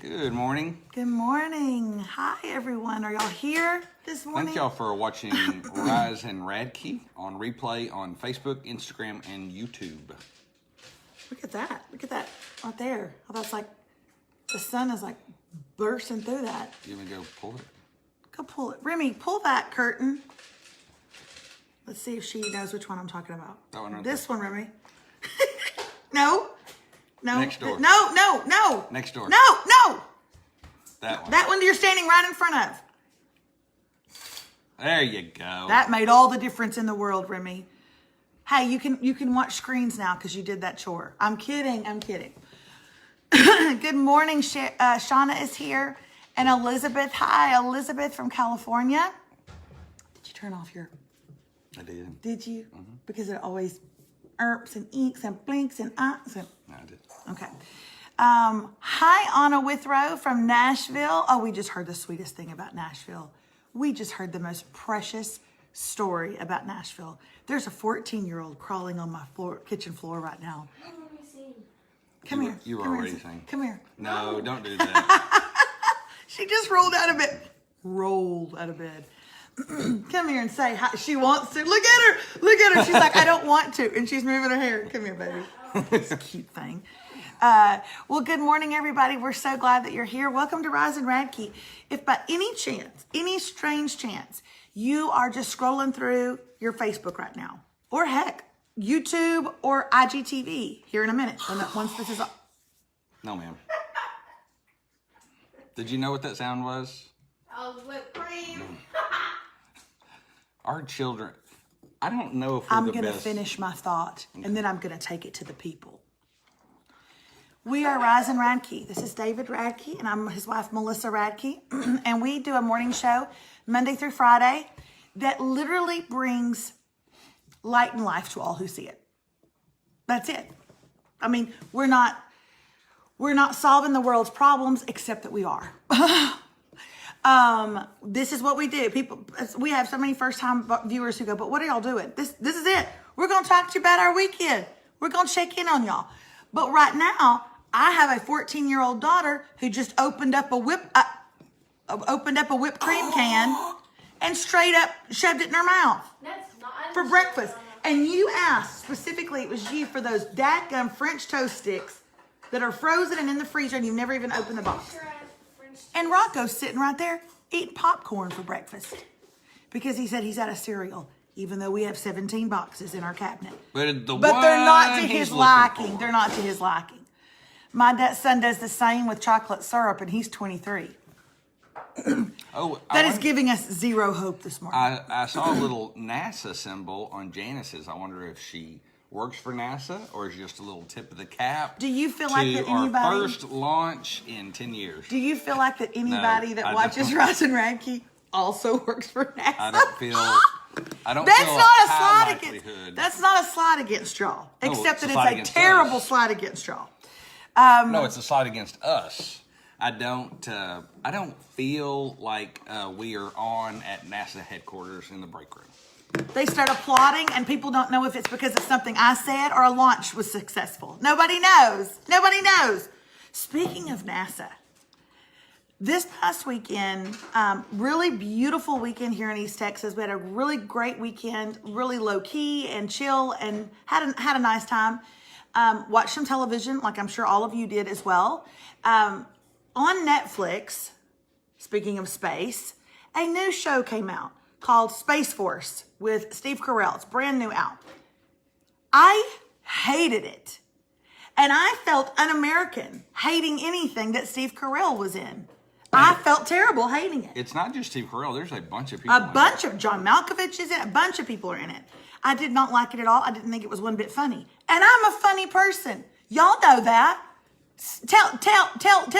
Good morning. Good morning. Hi, everyone. Are y'all here this morning? Thank y'all for watching Rise and Radke on replay on Facebook, Instagram, and YouTube. Look at that. Look at that right there. Oh, that's like, the sun is like bursting through that. You want to go pull it? Go pull it. Remy, pull that curtain. Let's see if she knows which one I'm talking about. That one right This there. one, Remy. No. No. Next door. No. Next door. No. That one. That one you're standing right in front of. There you go. That made all the difference in the world, Remy. Hey, you can watch screens now because you did that chore. I'm kidding. Good morning. Shauna is here. And Elizabeth. Hi, Elizabeth from California. Did you turn off your... I did. Did you? Mm-hmm. Because it always erps and inks and blinks and unks. And... No, I did. Okay. Hi, Anna Withrow from Nashville. Oh, we just heard the sweetest thing about Nashville. We just heard the most precious story about Nashville. There's a 14-year-old crawling on my kitchen floor right now. Come here. You were already saying. Come here. No, don't do that. She just rolled out of bed. Come here and say hi. She wants to. Look at her. She's like, I don't want to. And she's moving her hair. Come here, baby. It's a cute thing. Well, good morning, everybody. We're so glad that you're here. Welcome to Rise and Radke. If by any chance, any strange chance, you are just scrolling through your Facebook right now, or heck, YouTube or IGTV here in a minute, once this is up. No, ma'am. Did you know what that sound was? Whipped cream. Our children, I don't know if we're I'm the going to best. finish my thought, and then I'm going to take it to the people. We are Rise and Radke. This is David Radke, and I'm his wife, Melissa Radke. And we do a morning show Monday through Friday that literally brings light and life to all who see it. That's it. I mean, we're not solving the world's problems, except that we are. This is what we do. We have so many first-time viewers who go, but what are y'all doing? This is it. We're going to talk to you about our weekend. We're going to check in on y'all. But right now, I have a 14-year-old daughter who just opened up a whipped cream can and straight up shoved it in her mouth for breakfast. And you asked specifically, it was you, for those dadgum French toast sticks that are frozen and in the freezer, and you've never even opened the box. And Rocco's sitting right there eating popcorn for breakfast because he said he's out of cereal, even though we have 17 boxes in our cabinet. But they're not to his liking. They're not to his liking. My son does the same with chocolate syrup, and he's 23. That is giving us zero hope this morning. I saw a little NASA symbol on Janice's. I wonder if she works for NASA or is just a little tip of the cap. Do you feel like that our anybody... first launch in 10 years. Do you feel like that anybody that watches Rise and Radke also works for NASA? I don't feel That's not a slide against y'all. Except that it's a terrible slide against y'all. No, it's a slide against us. I don't feel like we are on at NASA headquarters in the break room. They start applauding, and people don't know if it's because of something I said or a launch was successful. Nobody knows. Speaking of NASA, this past weekend, really beautiful weekend here in East Texas. We had a really great weekend, really low key and chill, and had a nice time. Watched some television, like I'm sure all of you did as well. On Netflix, speaking of space, a new show came out called Space Force with Steve Carell. It's brand new out. I hated it. And I felt un-American hating anything that Steve Carell was in. I felt terrible hating it. It's not just Steve Carell. There's a bunch of people. John Malkovich is in it. A bunch of people are in it. I did not like it at all. I didn't think it was one bit funny. And I'm a funny person. Y'all know that. Tell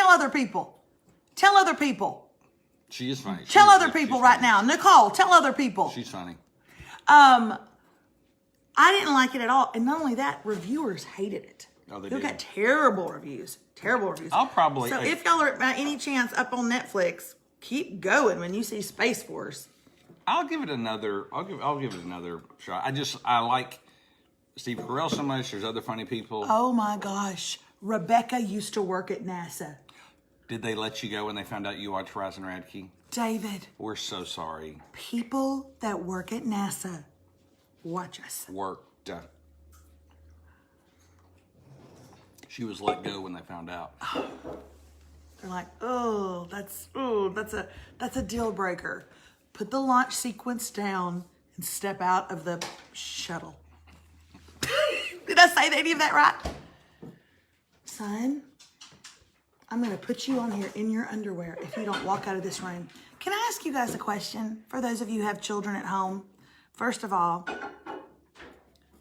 other people. Tell other people. She is funny. Tell other people right now. Nicole, tell other people. She's funny. I didn't like it at all. And not only that, reviewers hated it. Oh, they got terrible reviews. I'll probably... So if y'all are by any chance up on Netflix, keep going when you see Space Force. I'll give it another shot. I like Steve Carell so much. There's other funny people. Oh my gosh. Rebecca used to work at NASA. Did they let you go when they found out you watched Rise and Radke? David. We're so sorry. People that work at NASA watch us. Worked. She was let go when they found out. They're like, that's a deal breaker. Put the launch sequence down and step out of the shuttle. Did I say any of that right? Son, I'm going to put you on here in your underwear if you don't walk out of this room. Can I ask you guys a question? For those of you who have children at home, first of all,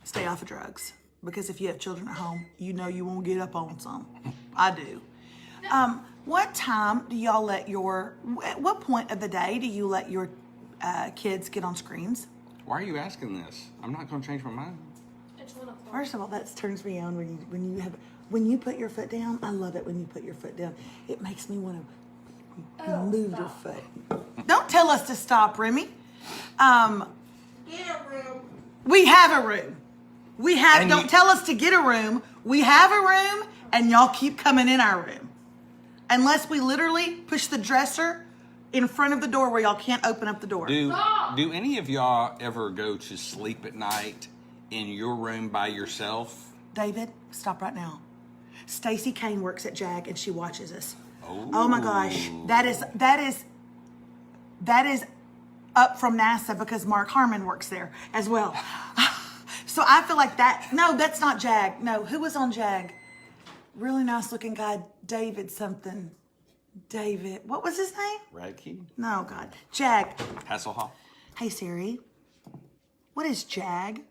stay off of drugs. Because if you have children at home, you know you won't get up on some. I do. What time do y'all let at what point of the day do you let your kids get on screens? Why are you asking this? I'm not going to change my mind. It's 1 o'clock. First of all, that turns me on when you put your foot down. I love it when you put your foot down. It makes me want to move your foot. Don't tell us to stop, Remy. Get a room. We have a room. Don't tell us to get a room. We have a room, and y'all keep coming in our room. Unless we literally push the dresser in front of the door where y'all can't open up the door. Do any of y'all ever go to sleep at night in your room by yourself? David, stop right now. Stacy Kane works at JAG, and she watches us. Oh my gosh. That is up from NASA because Mark Harmon works there as well. So I feel like no, that's not JAG. No, who was on JAG? Really nice looking guy, David something. David, what was his name? Radke? No, God. JAG. Hasselhoff? Hey Siri, what is JAG?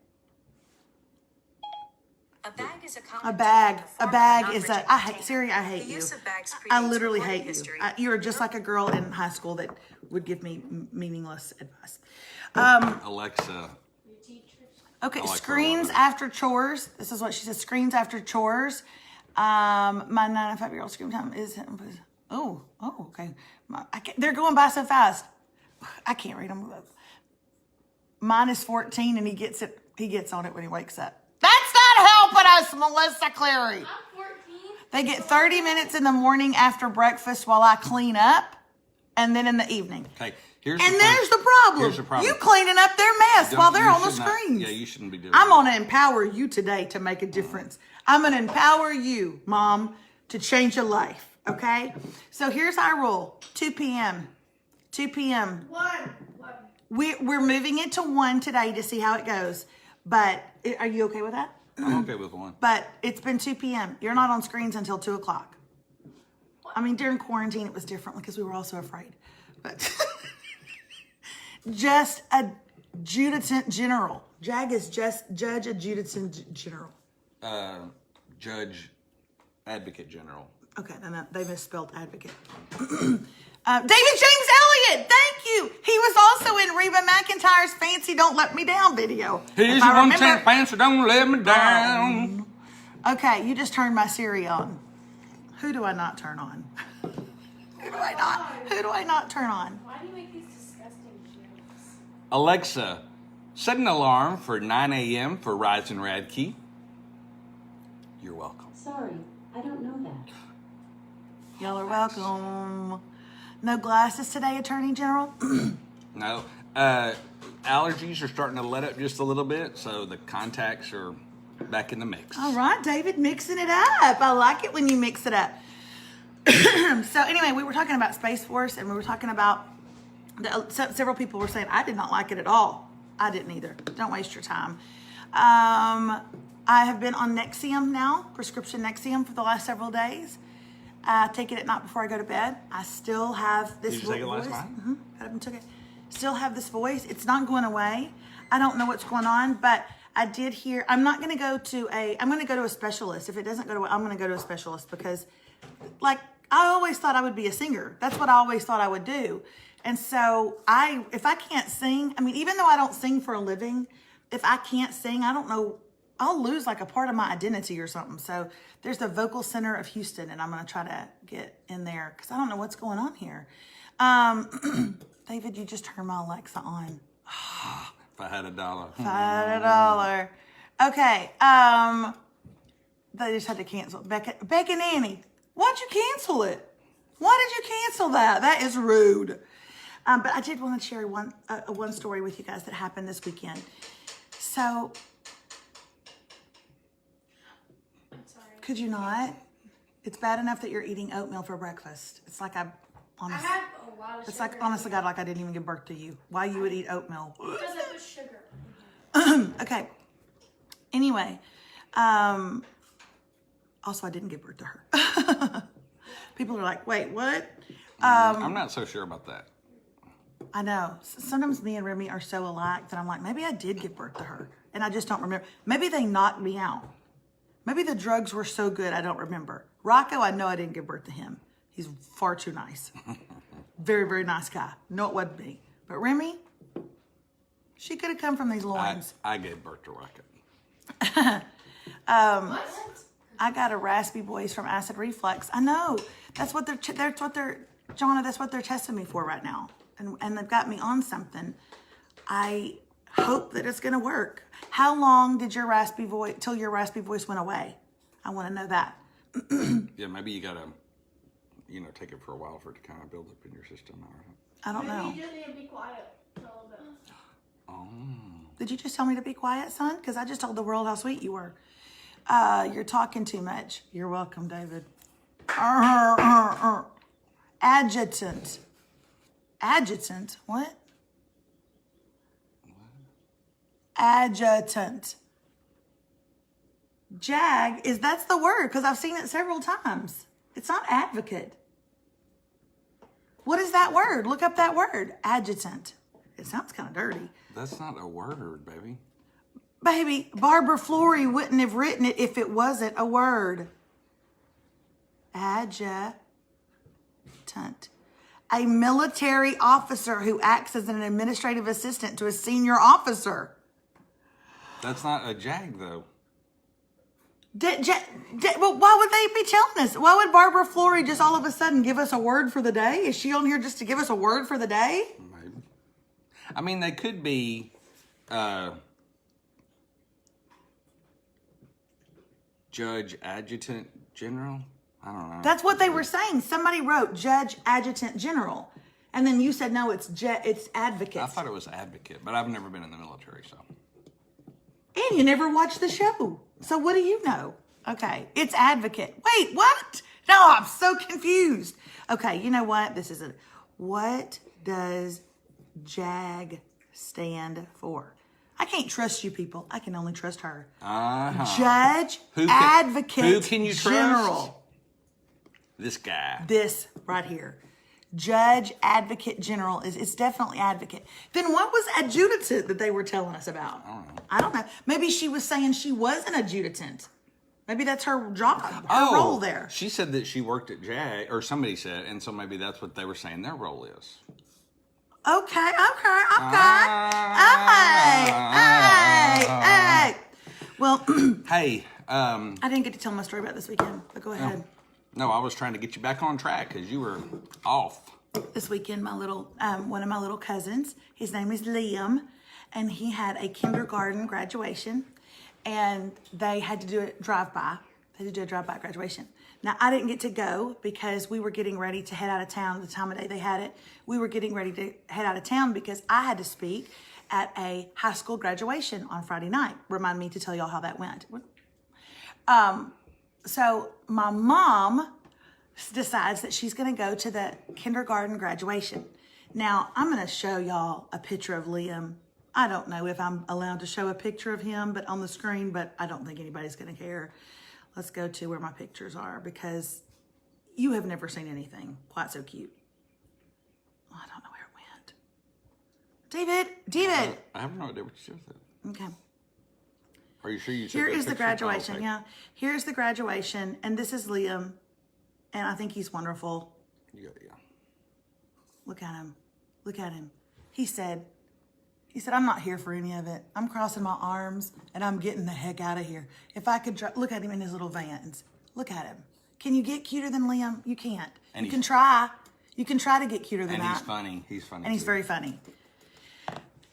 A bag is a A common bag is a, I hate, Siri, I hate The you. use of bags I predates literally recorded hate you. history. You are just like a girl in high school that would give me meaningless advice. Alexa. Okay, I like her a screens lot. after chores. This is what she says, screens after chores. My 9 and 5-year-old screen time is, okay. They're going by so fast. I can't read them. Mine is 14 and he gets on it when he wakes up. That's not helping us, Melissa Cleary. I'm 14. They get 30 minutes in the morning after breakfast while I clean up, and then in the evening. Okay, There's the problem. Here's the problem. You cleaning up their mess while they're on the should not- screens. Yeah, you shouldn't be doing I'm that. going to empower you today to make a difference. I'm going to empower you, Mom, to change your life, okay? So here's our rule. 2 p.m. 2 p.m. 1. We're moving it to 1 today to see how it goes. But are you okay with that? I'm okay with 1. But it's been 2 p.m. You're not on screens until 2 o'clock. I mean, during quarantine, it was different because we were all so afraid. But just adjutant general. JAG is just judge adjutant general. Judge Advocate General. Okay, no, they misspelled advocate. David James Elliott, thank you. He was also in Reba McEntire's Fancy Don't Let Me Down video. He's If the I one remember- saying fancy, don't let me down. Okay, you just turned my Siri on. Who do I not turn on? Who do I not turn on? Why do you make these disgusting jokes? Alexa, set an alarm for 9 a.m. for Rise and Radke. You're welcome. Sorry, I don't know that. Y'all are welcome. No glasses today, Attorney General? No. Allergies are starting to let up just a little bit, so the contacts are back in the mix. All right, David, mixing it up. I like it when you mix it up. So anyway, we were talking about Space Force, and we were talking about, several people were saying, I did not like it at all. I didn't either. Don't waste your time. I have been on Nexium now, prescription Nexium, for the last several days. I take it at night before I go to bed. I still have this Did you take it last night? Got up and took it. Still have this voice. It's not going away. I don't know what's going on, but I did hear. I'm going to go to a specialist. If it doesn't go to, I'm going to go to a specialist because, like, I always thought I would be a singer. That's what I always thought I would do. And so if I can't sing, I mean, even though I don't sing for a living, if I can't sing, I don't know, I'll lose like a part of my identity or something. So there's the Vocal Center of Houston, and I'm going to try to get in there because I don't know what's going on here. David, you just turned my Alexa on. If I had $1. $5. Okay. They just had to cancel. Beck and Annie, why'd you cancel it? Why did you cancel that? That is rude. But I did want to share one story with you guys that happened this weekend. So, I'm sorry. could you not? It's bad enough that you're eating oatmeal for breakfast. It's like I have a lot of It's sugar. like, honest to God, like I didn't even give birth to you. Why you would eat oatmeal? Because I put sugar. Okay. Anyway, also I didn't give birth to her. People are like, wait, what? I'm not so sure about that. I know. Sometimes me and Remy are so alike that I'm like, maybe I did give birth to her. And I just don't remember. Maybe they knocked me out. Maybe the drugs were so good I don't remember. Rocco, I know I didn't give birth to him. He's far too nice. Very, very nice guy. No, it wasn't me. But Remy, she could have come from these loins. I gave birth to Rocket. What? I got a raspy voice from acid reflux. I know. That's what Jonna, that's what they're testing me for right now. And they've got me on something. I hope that it's going to work. How long did your raspy voice, till your raspy voice went away? I want to know that. Yeah, maybe you gotta, take it for a while for it to kind of build up in your system. I don't know. You just need to be quiet a little bit. Oh. Did you just tell me to be quiet, son? Because I just told the world how sweet you were. You're talking too much. You're welcome, David. Adjutant. Adjutant? What? Adjutant. That's the word, because I've seen it several times. It's not advocate. What is that word? Look up that word. Adjutant. It sounds kind of dirty. That's not a word, baby. Baby, Barbara Flory wouldn't have written it if it wasn't a word. Adjutant. A military officer who acts as an administrative assistant to a senior officer. That's not a JAG, though. Well, why would they be telling us? Why would Barbara Flory just all of a sudden give us a word for the day? Is she on here just to give us a word for the day? Maybe. I mean, they could be Judge Adjutant General. I don't know. That's what they were saying. Somebody wrote Judge Adjutant General. And then you said, no, it's advocate. I thought it was advocate, but I've never been in the military, so. And you never watched the show. So what do you know? Okay, it's advocate. Wait, what? No, I'm so confused. Okay, you know what? What does JAG stand for? I can't trust you people. I can only trust her. Judge Advocate who can you trust? General. This guy. This right here. Judge Advocate General it's definitely advocate. Then what was adjutant that they were telling us about? I don't know. Maybe she was saying she was an adjutant. Maybe that's her job, her role there. She said that she worked at JAG, or somebody said, and so maybe that's what they were saying their role is. Okay. Hey. Well, Hey. I didn't get to tell my story about this weekend, but go ahead. No, I was trying to get you back on track because you were off. This weekend, my little one of my little cousins, his name is Liam, and he had a kindergarten graduation, and they had to do a drive-by. They had to do a drive-by graduation. Now, I didn't get to go because we were getting ready to head out of town the time of day they had it. We were getting ready to head out of town because I had to speak at a high school graduation on Friday night. Remind me to tell y'all how that went. So my mom decides that she's going to go to the kindergarten graduation. Now, I'm going to show y'all a picture of Liam. I don't know if I'm allowed to show a picture of him but on the screen, but I don't think anybody's going to care. Let's go to where my pictures are because you have never seen anything quite so cute. Oh, I don't know where it went. David! I have no idea what you said. Okay. Are you sure you took Here that is the picture? graduation, Okay. yeah. Here's the graduation, and this is Liam, and I think he's wonderful. Yeah. Look at him. Look at him. He said, I'm not here for any of it. I'm crossing my arms, and I'm getting the heck out of here. If I could, look at him in his little Vans. Look at him. Can you get cuter than Liam? You can't. And you can try. You can try to get cuter than And that. he's funny. He's funny. And he's too. very funny.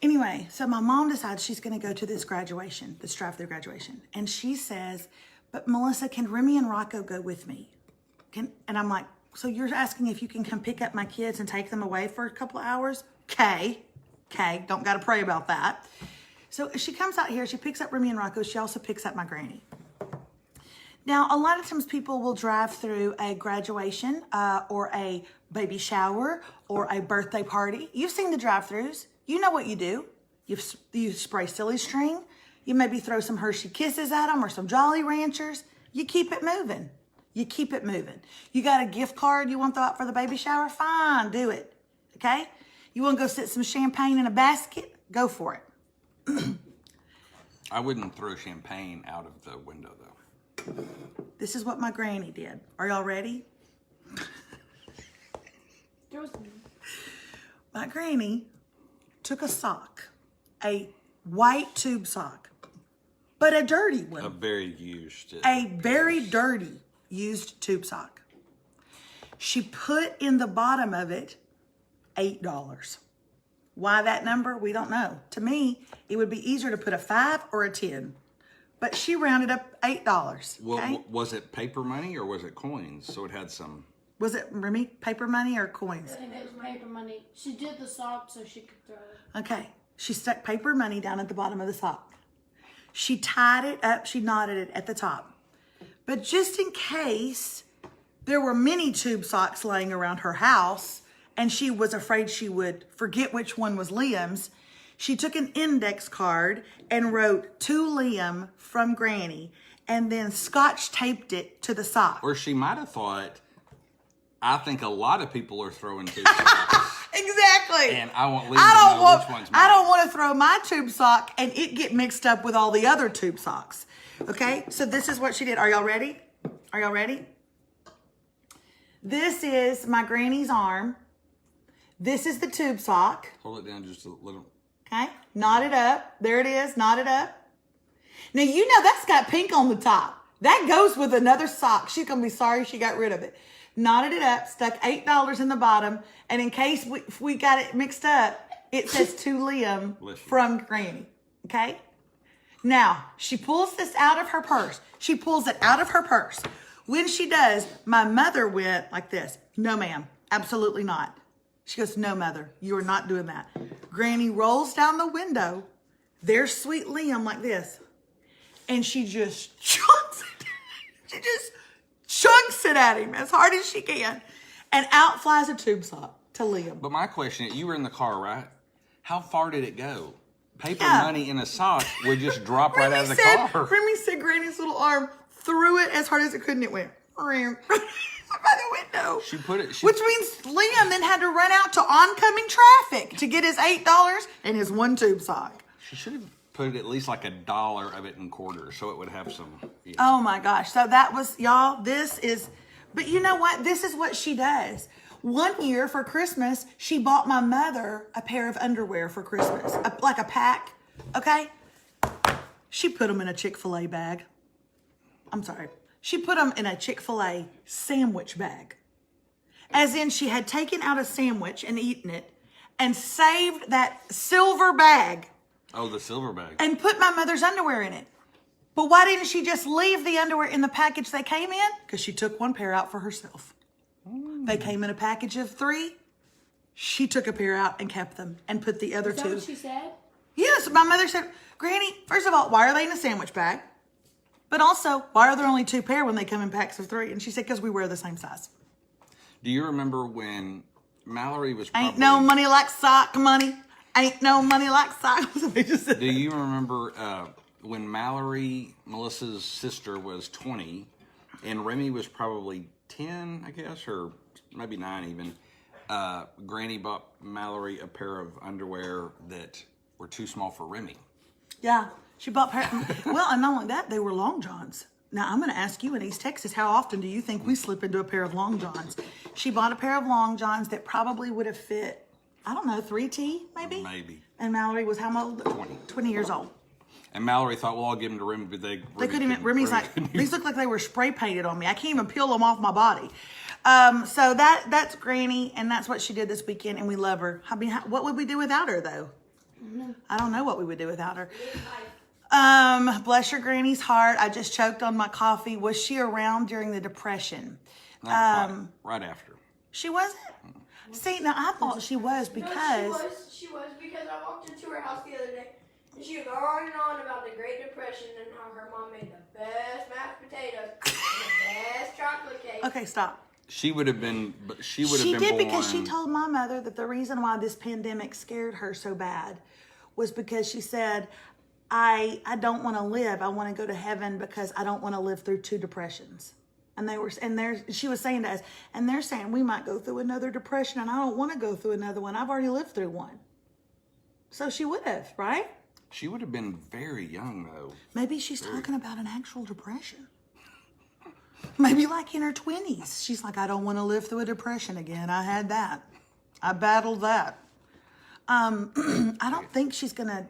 Anyway, so my mom decides she's going to go to this graduation, this drive-through graduation. And she says, but Melissa, can Remy and Rocco go with me? And I'm like, So you're asking if you can come pick up my kids and take them away for a couple of hours? Okay, don't got to pray about that. So she comes out here, she picks up Remy and Rocco. She also picks up my granny. Now, a lot of times people will drive through a graduation or a baby shower or a birthday party. You've seen the drive-thrus. You know what you do. You spray silly string. You maybe throw some Hershey Kisses at them or some Jolly Ranchers. You keep it moving. You keep it moving. You got a gift card you want to throw out for the baby shower? Fine, do it. Okay? You want to go sit some champagne in a basket? Go for it. I wouldn't throw champagne out of the window, though. This is what my granny did. Are y'all ready? My granny took a sock, a white tube sock, but a dirty one. A very used. A very dirty used tube sock. She put in the bottom of it $8. Why that number? We don't know. To me, it would be easier to put a 5 or a 10. But she rounded up $8. Well, Okay? was it paper money or was it coins? So it had some. Was it, Remy, paper money or coins? I think it was paper money. She did the sock so she could throw it. Okay. She stuck paper money down at the bottom of the sock. She tied it up. She knotted it at the top. But just in case there were many tube socks laying around her house and she was afraid she would forget which one was Liam's, she took an index card and wrote to Liam from Granny and then scotch taped it to the sock. Or she might have thought, I think a lot of people are throwing tube socks. Exactly. And I want Liam to know which one's mine. I don't want to throw my tube sock and it get mixed up with all the other tube socks. Okay, so this is what she did. Are y'all ready? Are y'all ready? This is my granny's arm. This is the tube sock. Hold it down just a little. Okay, knot it up. There it is, knot it up. Now, you know that's got pink on the top. That goes with another sock. She's going to be sorry she got rid of it. Knotted it up, stuck $8 in the bottom, and in case we got it mixed up, it says to Liam from Granny. Okay? Now, she pulls this out of her purse. She pulls it out of her purse. When she does, my mother went like this. No, ma'am. Absolutely not. She goes, no, mother, you are not doing that. Granny rolls down the window. There's sweet Liam like this. And she just chunks it. She just chunks it at him as hard as she can. And out flies a tube sock to Liam. But my question, you were in the car, right? How far did it go? Paper Yeah. money in a sock would just drop right out of the car. Remy said Granny's little arm threw it as hard as it could and it went by the window. She put it. Which means Liam then had to run out to oncoming traffic to get his $8 and his one tube sock. She should have put at least like $1 of it in quarters so it would have some. Yeah. Oh my gosh. So that was, y'all, but you know what? This is what she does. One year for Christmas, she bought my mother a pair of underwear for Christmas, like a pack, okay? She put them in a Chick-fil-A bag. I'm sorry. She put them in a Chick-fil-A sandwich bag. As in she had taken out a sandwich and eaten it and saved that silver bag Oh, the silver bag. and put my mother's underwear in it. But why didn't she just leave the underwear in the package they came in? Because she took one pair out for herself. They came in a package of 3. She took a pair out and kept them and put the other Is that 2. what she said? Yes, my mother said, Granny, first of all, why are they in a sandwich bag? But also, why are there only 2 pair when they come in packs of 3? And she said, because we wear the same size. Do you remember when Mallory was probably... Ain't no money like sock money. Ain't no money like sock. They just said Do you remember when Mallory, Melissa's sister, was 20 and Remy was probably 10, I guess, or maybe 9 even. Granny bought Mallory a pair of underwear that were too small for Remy. Yeah, she bought well, and not only that, they were long johns. Now, I'm going to ask you in East Texas, how often do you think we slip into a pair of long johns? She bought a pair of long johns that probably would have fit, I don't know, 3T maybe? Maybe. And Mallory was how old? 20. 20 years old. And Mallory thought, well, I'll give them to Remy, but They couldn't even, Remy's like, couldn't these look like they were spray painted on me. I can't even peel them off my body. So that's Granny, and that's what she did this weekend, and we love her. I mean, what would we do without her, though? I don't know what we would do without her. Bless your Granny's heart. I just choked on my coffee. Was she around during the Depression? Not quite. Right after. She wasn't? See, now I thought she was because... No, she was because I walked into her house the other day and she was on and on about the Great Depression and how her mom made the best mashed potatoes and the best chocolate cake. Okay, stop. She would have been, but she would have She been did born. because she told my mother that the reason why this pandemic scared her so bad was because she said, I don't want to live. I want to go to heaven because I don't want to live through 2 depressions. And she was saying to us, and they're saying we might go through another depression and I don't want to go through another one. I've already lived through one. So she would have, right? She would have been very young, though. Maybe she's talking about an actual depression. Maybe like in her 20s. She's like, I don't want to live through a depression again. I had that. I battled that. I don't think she's gonna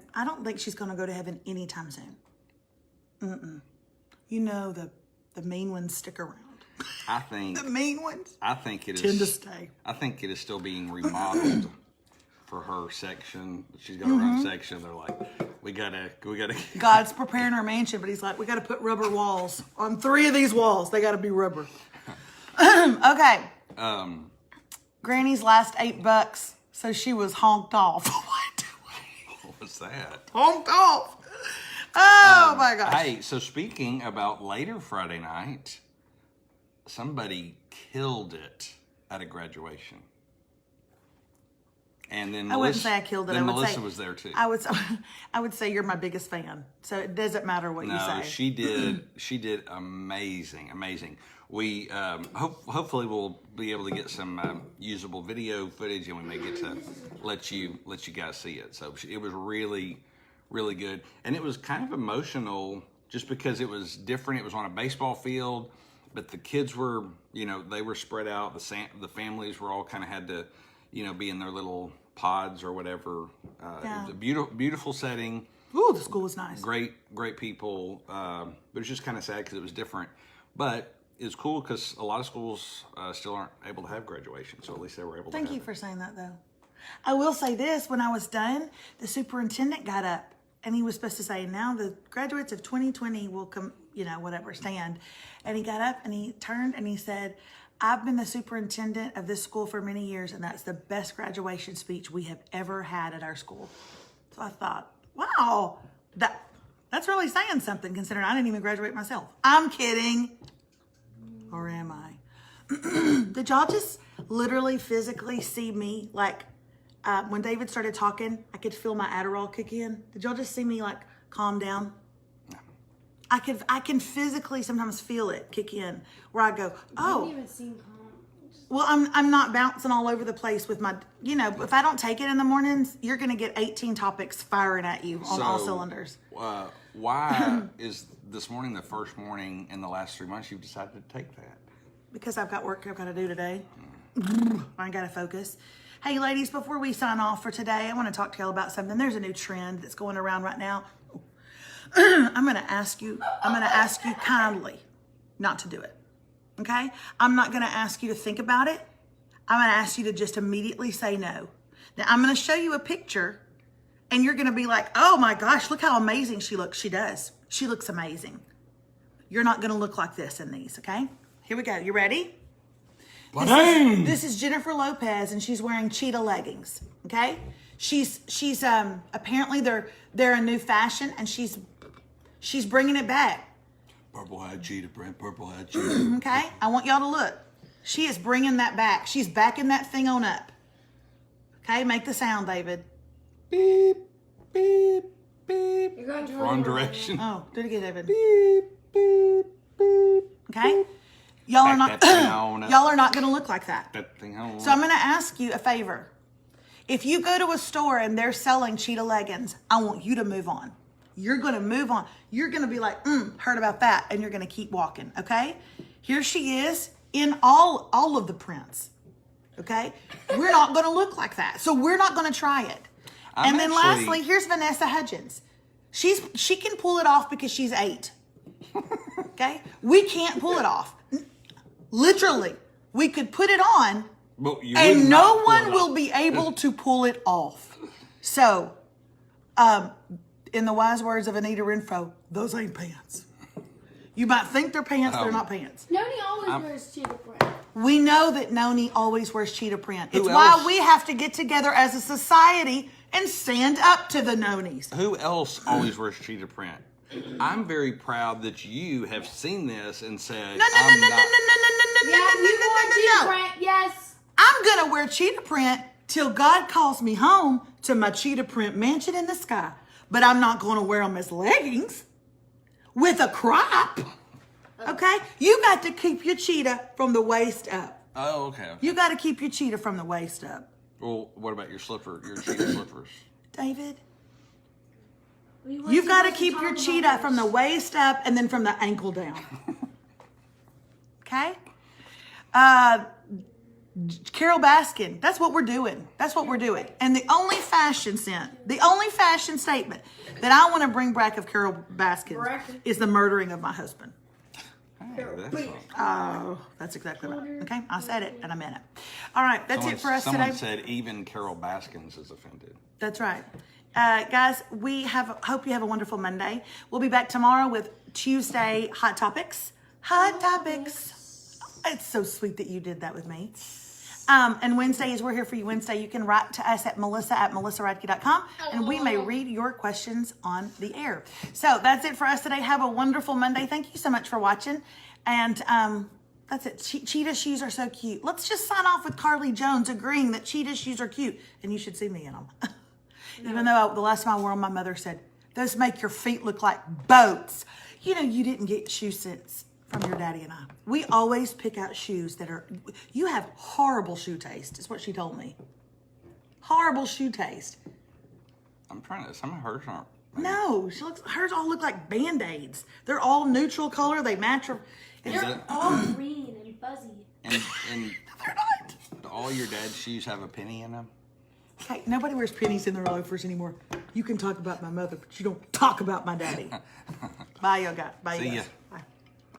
go to heaven anytime soon. You know the mean ones stick around. I think The mean ones I think it tend to is. stay. I think it is still being remodeled for her section. She's got her own section. They're like, we gotta. God's preparing our mansion, but he's like, we got to put rubber walls on 3 of these walls. They got to be rubber. Okay. Granny's last $8, so she was honked off. What was that? Honked off. Oh my gosh. Hey, so speaking about later Friday night, somebody killed it at a graduation. And then I wouldn't say I killed it. Then I would Melissa say, was there too. I would say you're my biggest fan. So it doesn't matter what you say. She did. She did amazing. We hopefully we'll be able to get some usable video footage, and we may get to let you guys see it. So it was really good, and it was kind of emotional just because it was different. It was on a baseball field, but the kids were, they were spread out. The families were all kind of had to, be in their little pods or whatever. It was a beautiful setting. Ooh, the school was nice. Great people. But it was just kind of sad because it was different. But it's cool because a lot of schools still aren't able to have graduation. So at least they were able to Thank have you it. for saying that, though. I will say this. When I was done, the superintendent got up and he was supposed to say, now the graduates of 2020 will come, whatever, stand. And he got up and he turned and he said, I've been the superintendent of this school for many years, and that's the best graduation speech we have ever had at our school. So I thought, wow, that's really saying something, considering I didn't even graduate myself. I'm kidding. Or am I? Did y'all just literally physically see me? Like, when David started talking, I could feel my Adderall kick in. Did y'all just see me, like, calm down? I can physically sometimes feel it kick in, where I go, oh. I didn't even seem calm. Well, I'm not bouncing all over the place with my, if I don't take it in the mornings, you're going to get 18 topics firing at you on all cylinders. Why is this morning the first morning in the last 3 months you've decided to take that? Because I've got work I've got to do today. I got to focus. Hey, ladies, before we sign off for today, I want to talk to y'all about something. There's a new trend that's going around right now. I'm going to ask you kindly not to do it. Okay? I'm not going to ask you to think about it. I'm going to ask you to just immediately say no. Now, I'm going to show you a picture, and you're going to be like, oh my gosh, look how amazing she looks. She does. She looks amazing. You're not going to look like this in these, okay? Here we go. You ready? This is Jennifer Lopez, and she's wearing cheetah leggings, okay? She's apparently they're a new fashion, and she's bringing it back. Purple-eyed cheetah, Brent. Purple-eyed cheetah. Okay? I want y'all to look. She is bringing that back. She's backing that thing on up. Okay? Make the sound, David. Beep, beep, beep. You're going to Wrong direction. Oh, do it again, David. Beep, beep, beep. Okay? Y'all are not Back that thing on up. y'all are not going to look like that. That thing on. So I'm going to ask you a favor. If you go to a store and they're selling cheetah leggings, I want you to move on. You're going to move on. You're going to be like, heard about that, and you're going to keep walking, okay? Here she is in all of the prints, okay? We're not going to look like that, so we're not going to try it. And then lastly, here's Vanessa Hudgens. She can pull it off because she's 8, okay? We can't pull it off. Literally, we could put it on, and no one will be able to pull it off. So, in the wise words of Anita Renfro, those ain't pants. You might think they're pants, they're Oh. not pants. Noni always wears cheetah print. We know that Noni always wears cheetah print. Who It's why else? we have to get together as a society and stand up to the Nonis. Who else always wears cheetah print? I'm very proud that you have seen this and said, No. Yes. I'm gonna wear cheetah print till God calls me home to my cheetah print mansion in the sky. But I'm not gonna wear them as leggings with a crop. Okay? You got to keep your cheetah from the waist up. Oh, okay. You got to keep your cheetah from the waist up. Well, what about your cheetah slippers? David, you've got to keep your cheetah from the waist up and then from the ankle down. Okay? Carol Baskin, that's what we're doing. That's what we're doing. And the only fashion statement that I want to bring back of Carol Baskin is the murdering of my husband. Hey, that's awesome. Oh, that's exactly right. Okay, I said it and I meant it. All right, that's it for us Someone today. said even Carol Baskins is offended. That's right. Guys, hope you have a wonderful Monday. We'll be back tomorrow with Tuesday Hot Topics. Hot Topics. It's so sweet that you did that with me. And Wednesday is We're Here For You Wednesday. You can write to us at melissa@melissaradke.com and we may read your questions on the air. So that's it for us today. Have a wonderful Monday. Thank you so much for watching. And that's it. Cheetah shoes are so cute. Let's just sign off with Carly Jones agreeing that cheetah shoes are cute. And you should see me in them. Even though the last time I wore them, my mother said, those make your feet look like boats. You know, you didn't get shoe sense from your daddy and I. We always pick out shoes that are, you have horrible shoe taste, is what she told me. Horrible shoe taste. I'm trying to, some of hers aren't. No, hers all look like Band-Aids. They're all neutral color, they match her. They're all green and fuzzy. And They're not. do all your dad's shoes have a penny in them? Hey, nobody wears pennies in their loafers anymore. You can talk about my mother, but you don't talk about my daddy. Bye, y'all guys. Bye, you See guys. ya. Bye.